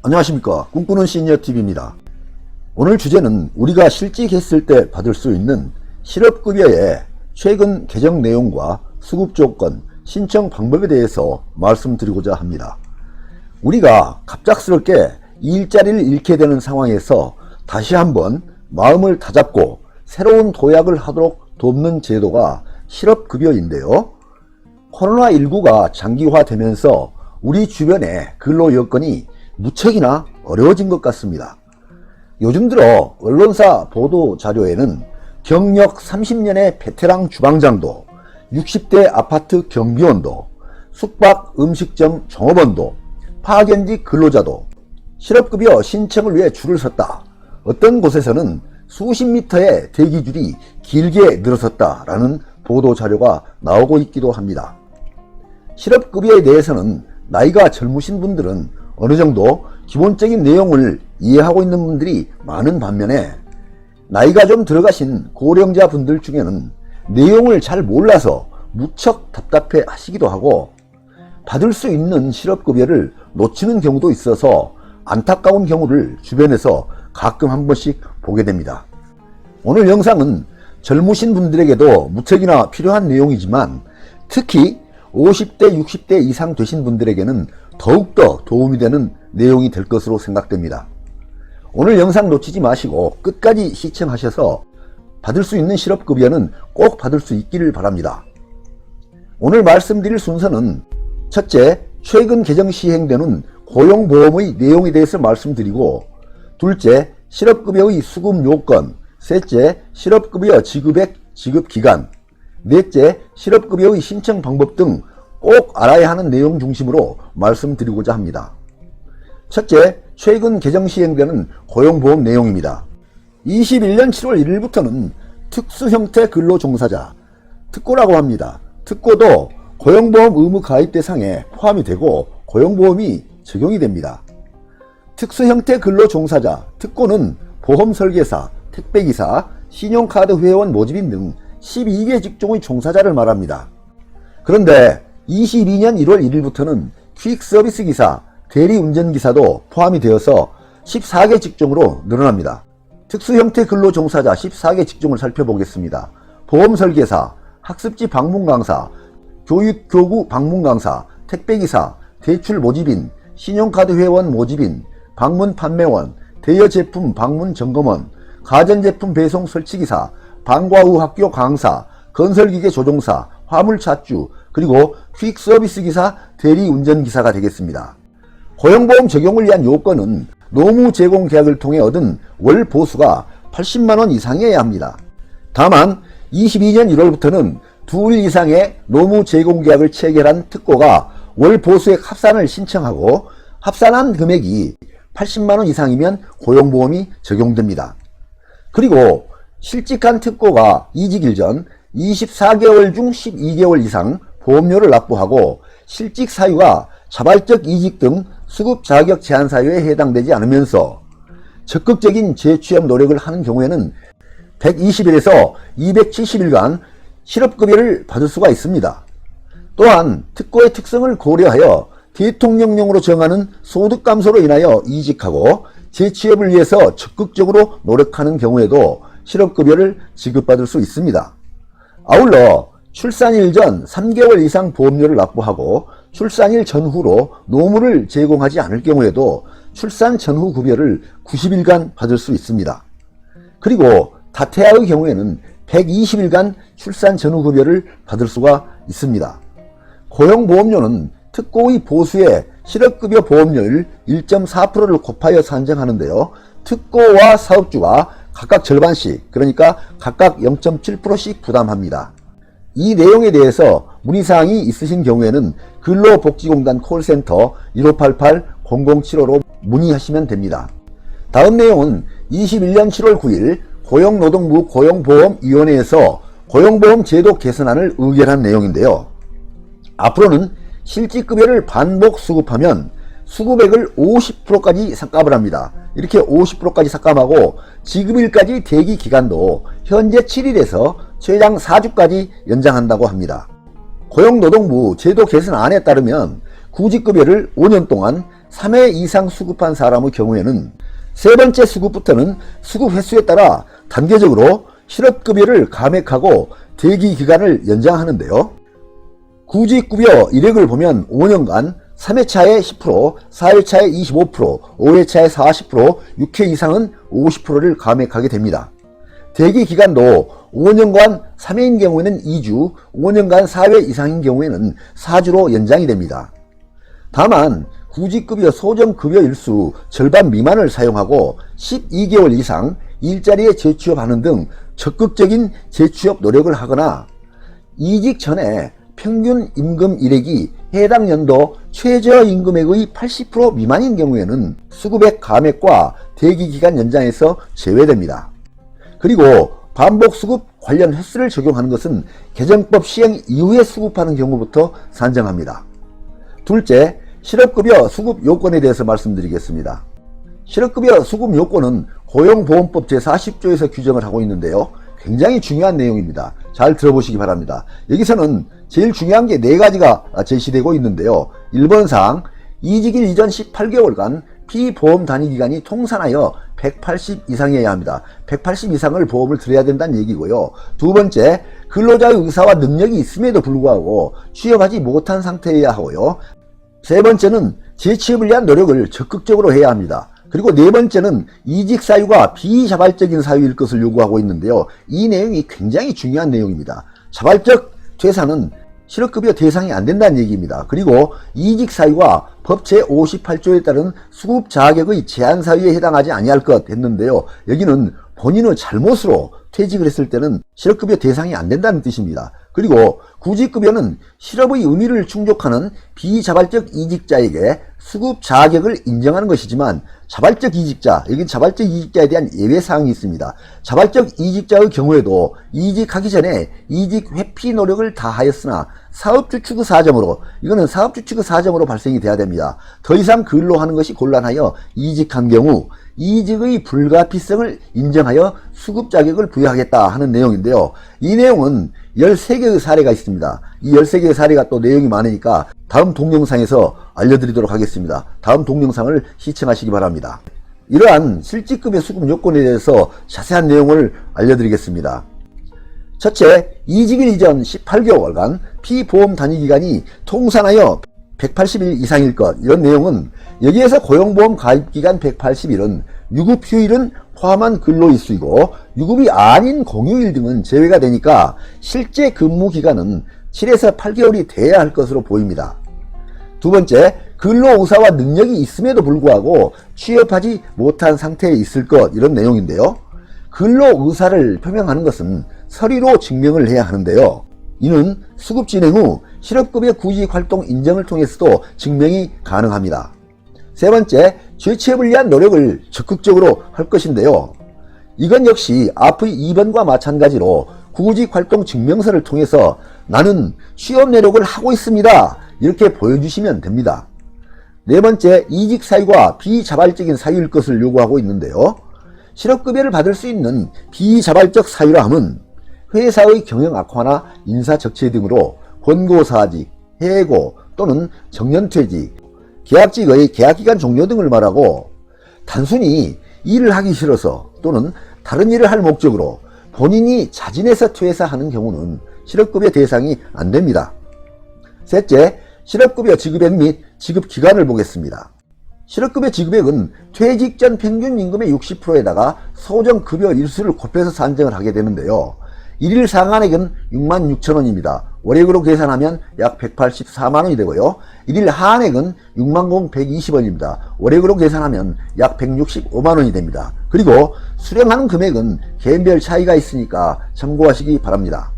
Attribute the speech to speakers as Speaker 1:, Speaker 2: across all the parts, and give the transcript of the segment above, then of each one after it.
Speaker 1: 안녕하십니까. 꿈꾸는 시니어TV입니다. 오늘 주제는 우리가 실직했을 때 받을 수 있는 실업급여의 최근 개정 내용과 수급 조건, 신청 방법에 대해서 말씀드리고자 합니다. 우리가 갑작스럽게 일자리를 잃게 되는 상황에서 다시 한번 마음을 다잡고 새로운 도약을 하도록 돕는 제도가 실업급여인데요. 코로나19가 장기화되면서 우리 주변의 근로 여건이 무척이나 어려워진 것 같습니다. 요즘 들어 언론사 보도 자료에는 경력 30년의 베테랑 주방장도, 60대 아파트 경비원도, 숙박 음식점 종업원도, 파견직 근로자도 실업급여 신청을 위해 줄을 섰다. 어떤 곳에서는 수십 미터의 대기줄이 길게 늘어섰다라는 보도 자료가 나오고 있기도 합니다. 실업급여에 대해서는 나이가 젊으신 분들은 어느 정도 기본적인 내용을 이해하고 있는 분들이 많은 반면에 나이가 좀 들어가신 고령자 분들 중에는 내용을 잘 몰라서 무척 답답해 하시기도 하고 받을 수 있는 실업급여를 놓치는 경우도 있어서 안타까운 경우를 주변에서 가끔 한 번씩 보게 됩니다. 오늘 영상은 젊으신 분들에게도 무척이나 필요한 내용이지만 특히 50대, 60대 이상 되신 분들에게는 더욱더 도움이 되는 내용이 될 것으로 생각됩니다. 오늘 영상 놓치지 마시고 끝까지 시청하셔서 받을 수 있는 실업급여는 꼭 받을 수 있기를 바랍니다. 오늘 말씀드릴 순서는 첫째, 최근 개정 시행되는 고용보험의 내용에 대해서 말씀드리고, 둘째, 실업급여의 수급 요건, 셋째, 실업급여 지급액, 지급기간, 넷째, 실업급여의 신청 방법 등 꼭 알아야 하는 내용 중심으로 말씀드리고자 합니다. 첫째, 최근 개정 시행되는 고용보험 내용입니다. 21년 7월 1일부터는 특수형태 근로종사자, 특고라고 합니다. 특고도 고용보험 의무 가입 대상에 포함이 되고 고용보험이 적용이 됩니다. 특수형태 근로종사자, 특고는 보험설계사, 택배기사, 신용카드 회원 모집인 등 12개 직종의 종사자를 말합니다. 그런데 22년 1월 1일부터는 퀵서비스 기사, 대리운전기사도 포함이 되어서 14개 직종으로 늘어납니다. 특수형태 근로종사자 14개 직종을 살펴보겠습니다. 보험설계사, 학습지 방문강사, 교육교구 방문강사, 택배기사, 대출 모집인, 신용카드 회원 모집인, 방문 판매원, 대여제품 방문 점검원, 가전제품 배송 설치기사, 방과 후 학교 강사, 건설기계 조종사, 화물차주, 그리고 퀵서비스 기사, 대리운전기사가 되겠습니다. 고용보험 적용을 위한 요건은 노무 제공 계약을 통해 얻은 월 보수가 80만원 이상이어야 합니다. 다만 22년 1월부터는 2일 이상의 노무 제공 계약을 체결한 특고가 월 보수액 합산을 신청하고 합산한 금액이 80만원 이상이면 고용보험이 적용됩니다. 그리고 실직한 특고가 이직일 전 24개월 중 12개월 이상 보험료를 납부하고 실직 사유가 자발적 이직 등 수급 자격 제한 사유에 해당되지 않으면서 적극적인 재취업 노력을 하는 경우에는 120일에서 270일간 실업급여를 받을 수가 있습니다. 또한 특고의 특성을 고려하여 대통령령으로 정하는 소득 감소로 인하여 이직하고 재취업을 위해서 적극적으로 노력하는 경우에도 실업급여를 지급받을 수 있습니다. 아울러 출산일 전 3개월 이상 보험료를 납부하고 출산일 전후로 노무를 제공하지 않을 경우에도 출산 전후 급여를 90일간 받을 수 있습니다. 그리고 다태아의 경우에는 120일간 출산 전후 급여를 받을 수가 있습니다. 고용보험료는 특고의 보수에 실업급여 보험료율 1.4%를 곱하여 산정하는데요. 특고와 사업주가 각각 절반씩, 그러니까 각각 0.7%씩 부담합니다. 이 내용에 대해서 문의사항이 있으신 경우에는 근로복지공단 콜센터 1588-0075로 문의하시면 됩니다. 다음 내용은 21년 7월 9일 고용노동부 고용보험위원회에서 고용보험 제도 개선안을 의결한 내용인데요. 앞으로는 실직급여를 반복 수급하면 수급액을 50%까지 삭감을 합니다. 이렇게 50%까지 삭감하고 지급일까지 대기 기간도 현재 7일에서 최장 4주까지 연장한다고 합니다. 고용노동부 제도 개선안에 따르면 구직급여를 5년 동안 3회 이상 수급한 사람의 경우에는 세 번째 수급부터는 수급 횟수에 따라 단계적으로 실업급여를 감액하고 대기 기간을 연장하는데요. 구직급여 이력을 보면 5년간 3회차에 10%, 4회차에 25%, 5회차에 40%, 6회 이상은 50%를 감액하게 됩니다. 대기 기간도 5년간 3회인 경우에는 2주, 5년간 4회 이상인 경우에는 4주로 연장이 됩니다. 다만 구직급여 소정급여 일수 절반 미만을 사용하고 12개월 이상 일자리에 재취업하는 등 적극적인 재취업 노력을 하거나 이직 전에 평균 임금 일액이 해당 연도 최저임금액의 80% 미만인 경우에는 수급액 감액과 대기기간 연장에서 제외됩니다. 그리고 반복 수급 관련 횟수를 적용하는 것은 개정법 시행 이후에 수급하는 경우부터 산정합니다. 둘째, 실업급여 수급 요건에 대해서 말씀드리겠습니다. 실업급여 수급 요건은 고용보험법 제40조에서 규정을 하고 있는데요. 굉장히 중요한 내용입니다. 잘 들어보시기 바랍니다. 여기서는 제일 중요한 게 4가지가 제시되고 있는데요. 1번상 이직일 이전 18개월간 피보험 단위기간이 통산하여 180 이상이어야 합니다. 180 이상을 보험을 들여야 된다는 얘기고요. 두 번째, 근로자의 의사와 능력이 있음에도 불구하고 취업하지 못한 상태여야 하고요. 세 번째는 재취업을 위한 노력을 적극적으로 해야 합니다. 그리고 네 번째는 이직 사유가 비자발적인 사유일 것을 요구하고 있는데요. 이 내용이 굉장히 중요한 내용입니다. 자발적 퇴사는 실업급여 대상이 안 된다는 얘기입니다. 그리고 이직 사유가 법 제58조에 따른 수급 자격의 제한 사유에 해당하지 아니할 것 했는데요. 여기는 본인의 잘못으로 퇴직을 했을 때는 실업급여 대상이 안 된다는 뜻입니다. 그리고 구직급여는 실업의 의미를 충족하는 비자발적 이직자에게 수급 자격을 인정하는 것이지만 자발적 이직자, 여기 자발적 이직자에 대한 예외사항이 있습니다. 자발적 이직자의 경우에도 이직하기 전에 이직 회피 노력을 다하였으나 사업주축의 사정으로, 이거는 사업주축의 사정으로 발생이 돼야 됩니다. 더 이상 근로하는 것이 곤란하여 이직한 경우 이직의 불가피성을 인정하여 수급 자격을 부여하겠다 하는 내용인데요. 이 내용은 13개의 사례가 있습니다. 이 13개의 사례가 또 내용이 많으니까 다음 동영상에서 알려드리도록 하겠습니다. 다음 동영상을 시청하시기 바랍니다. 이러한 실직급여 수급 요건에 대해서 자세한 내용을 알려드리겠습니다. 첫째, 이직일 이전 18개월간 피보험 단위기간이 통산하여 180일 이상일 것. 이런 내용은 여기에서 고용보험 가입기간 180일은 유급휴일은 포함한 근로일수이고 유급이 아닌 공휴일 등은 제외가 되니까 실제 근무기간은 7에서 8개월이 돼야 할 것으로 보입니다. 두 번째, 근로의사와 능력이 있음에도 불구하고 취업하지 못한 상태에 있을 것. 이런 내용인데요. 근로의사를 표명하는 것은 서류로 증명을 해야 하는데요. 이는 수급 진행 후 실업급여 구직활동 인정을 통해서도 증명이 가능합니다. 세 번째, 재취업을 위한 노력을 적극적으로 할 것인데요. 이건 역시 앞의 2번과 마찬가지로 구직활동 증명서를 통해서 나는 취업 노력을 하고 있습니다. 이렇게 보여주시면 됩니다. 네 번째, 이직 사유가 비자발적인 사유일 것을 요구하고 있는데요. 실업급여를 받을 수 있는 비자발적 사유라 함은 회사의 경영 악화나 인사 적체 등으로 권고사직, 해고 또는 정년퇴직, 계약직의 계약기간 종료 등을 말하고 단순히 일을 하기 싫어서 또는 다른 일을 할 목적으로 본인이 자진해서 퇴사하는 경우는 실업급여 대상이 안 됩니다. 셋째, 실업급여 지급액 및 지급기간을 보겠습니다. 실업급여 지급액은 퇴직 전 평균 임금의 60%에다가 소정급여 일수를 곱해서 산정을 하게 되는데요. 일일 상한액은 66,000원입니다. 월액으로 계산하면 약 184만원이 되고요. 일일 하한액은 60,120원입니다. 월액으로 계산하면 약 165만원이 됩니다. 그리고 수령하는 금액은 개인별 차이가 있으니까 참고하시기 바랍니다.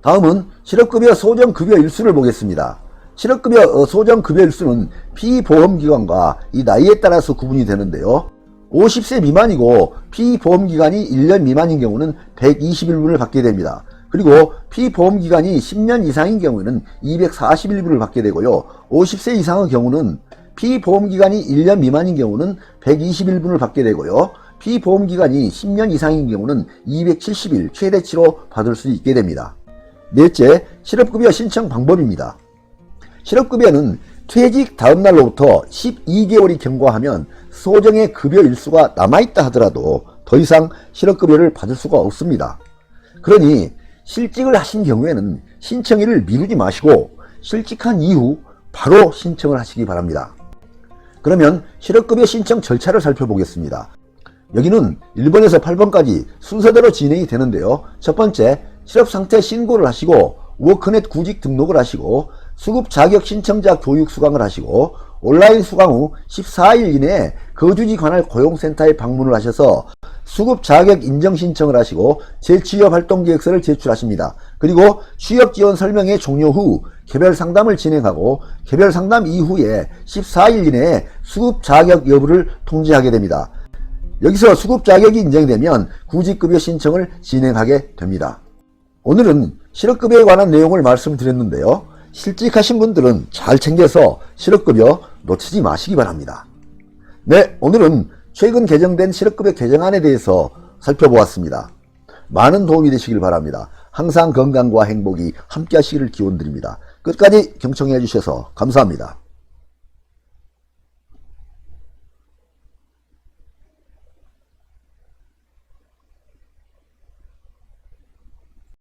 Speaker 1: 다음은 실업급여 소정급여 일수를 보겠습니다. 실업급여 소정급여 일수는 피보험기간과 이 나이에 따라서 구분이 되는데요. 50세 미만이고 피보험기간이 1년 미만인 경우는 121분을 받게 됩니다. 그리고 피보험기간이 10년 이상인 경우에는 241분을 받게 되고요. 50세 이상의 경우는 피보험기간이 1년 미만인 경우는 121분을 받게 되고요. 피보험기간이 10년 이상인 경우는 270일 최대치로 받을 수 있게 됩니다. 넷째, 실업급여 신청 방법입니다. 실업급여는 퇴직 다음 날로부터 12개월이 경과하면 소정의 급여 일수가 남아있다 하더라도 더 이상 실업급여를 받을 수가 없습니다. 그러니 실직을 하신 경우에는 신청일을 미루지 마시고 실직한 이후 바로 신청을 하시기 바랍니다. 그러면 실업급여 신청 절차를 살펴보겠습니다. 여기는 1번에서 8번까지 순서대로 진행이 되는데요. 첫 번째, 실업상태 신고를 하시고 워크넷 구직 등록을 하시고 수급 자격 신청자 교육 수강을 하시고 온라인 수강 후 14일 이내에 거주지 관할 고용센터에 방문을 하셔서 수급 자격 인정 신청을 하시고 재취업 활동 계획서를 제출하십니다. 그리고 취업 지원 설명회 종료 후 개별 상담을 진행하고 개별 상담 이후에 14일 이내에 수급 자격 여부를 통지하게 됩니다. 여기서 수급 자격이 인정되면 구직급여 신청을 진행하게 됩니다. 오늘은 실업급여에 관한 내용을 말씀드렸는데요. 실직하신 분들은 잘 챙겨서 실업급여 놓치지 마시기 바랍니다. 네, 오늘은 최근 개정된 실업급여 개정안에 대해서 살펴보았습니다. 많은 도움이 되시길 바랍니다. 항상 건강과 행복이 함께 하시기를 기원드립니다. 끝까지 경청해 주셔서 감사합니다.